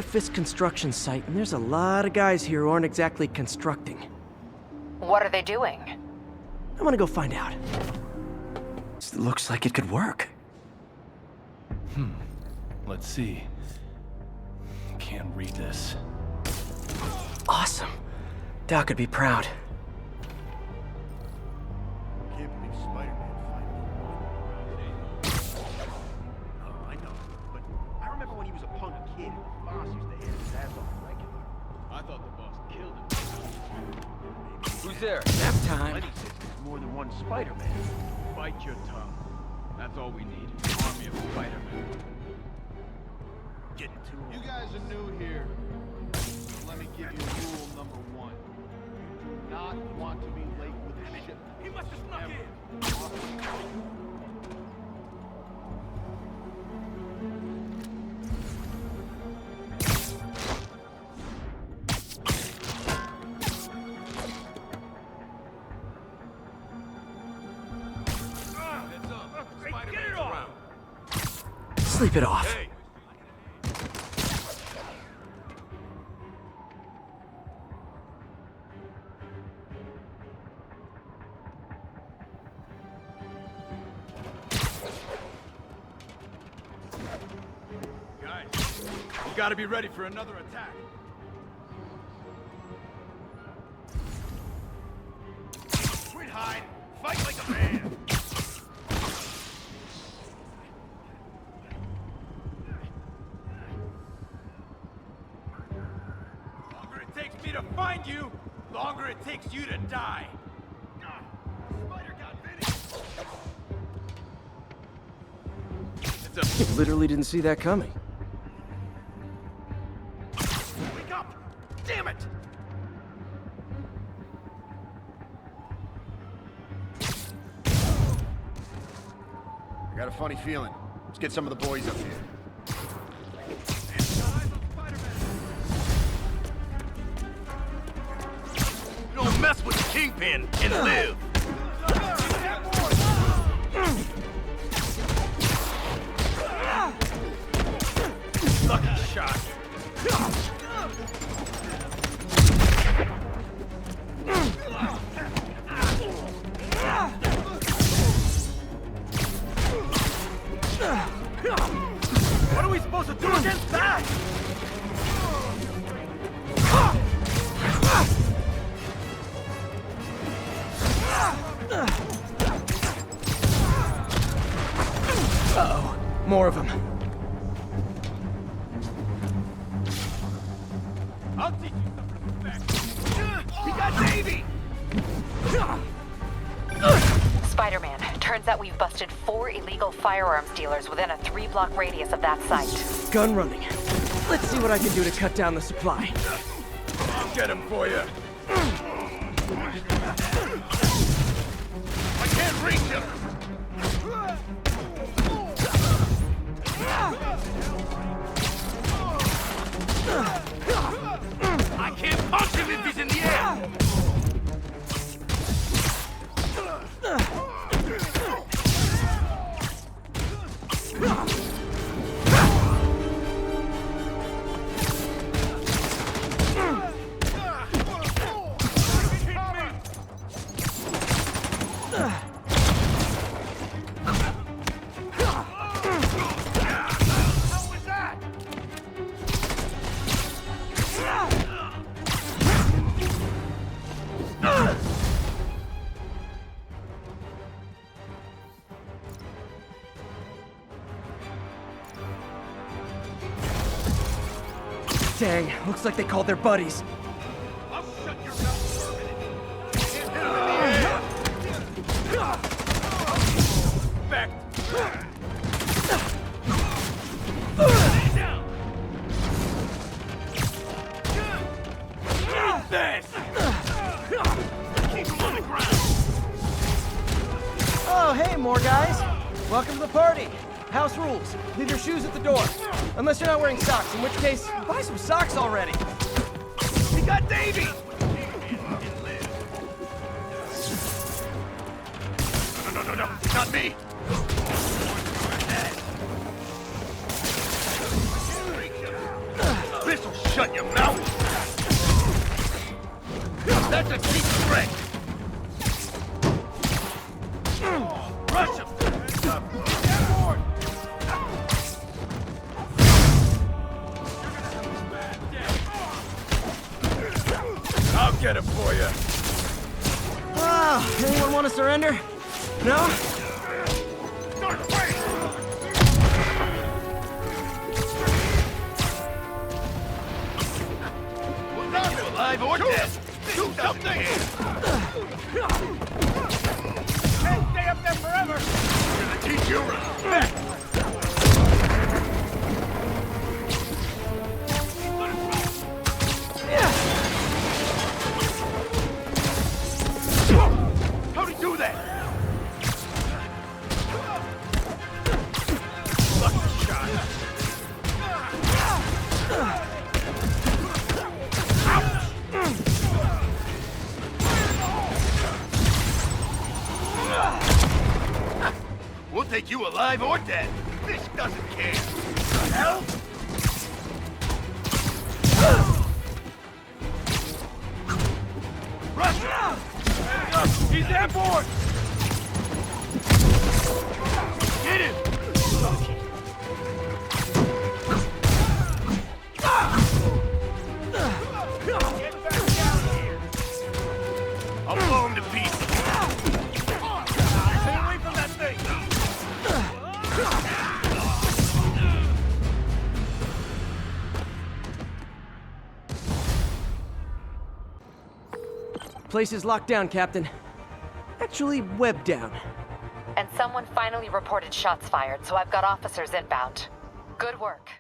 Fisk construction site, and there's a lot of guys here who aren't exactly constructing. What are they doing? I want to go find out. This looks like it could work. Let's see. Can't read this. Awesome. Doc could be proud. Can't believe Spider-Man finally. Oh, I know, but I remember when he was a punk kid and the boss used to hit his ass off regular. I thought the boss killed him. Who's there? Nap time. Lenny says there's more than one Spider-Man. Bite your tongue. That's all we need. An army of Spider-Man. Getting too old. You guys are new here. So let me give you rule number 1. You do not want to be late with a ship. He must have snuck in. Get it off! Sleep it off. Hey! Guys, you gotta be ready for another attack. Quit hide! Fight like a man! The longer it takes me to find you, the longer it takes you to die. Spider got Vinny! It's a Literally didn't see that coming. Wake up! Damn it! I got a funny feeling. Let's get some of the boys up here. You don't mess with the Kingpin and live! Lucky shot. What are we supposed to do against that? Uh-oh. More of them. I'll teach you some respect. We got Davey! Spider-Man, turns out we've busted 4 illegal firearms dealers within a 3-block radius of that site. Gun running. Let's see what I can do to cut down the supply. I'll get him for you. I can't reach him! I can't punch him if he's in the air! Dang, looks like they called their buddies. I'll shut your mouth for a minute. Can't hit him in the air. Back. Lay down. Eat this. Keep him on the ground. Oh, hey, more guys. Welcome to the party. House rules. Leave your shoes at the door. Unless you're not wearing socks, in which case, buy some socks already. We got Davey! No, not me! This shut your mouth! That's a deep threat! Rush him! I'll get him for you. Ah, anyone want to surrender? No? Well, now you're alive or dead. Do something! Can't stay up there forever! I'm gonna teach you respect! How'd he do that? Lucky shot. We'll take you alive or dead. This doesn't care. The hell? Rush! He's airborne! Get him! Get back down here! I'll blow him to pieces. Stay away from that thing! Place is locked down, Captain. Actually, webbed down. And someone finally reported shots fired, so I've got officers inbound. Good work.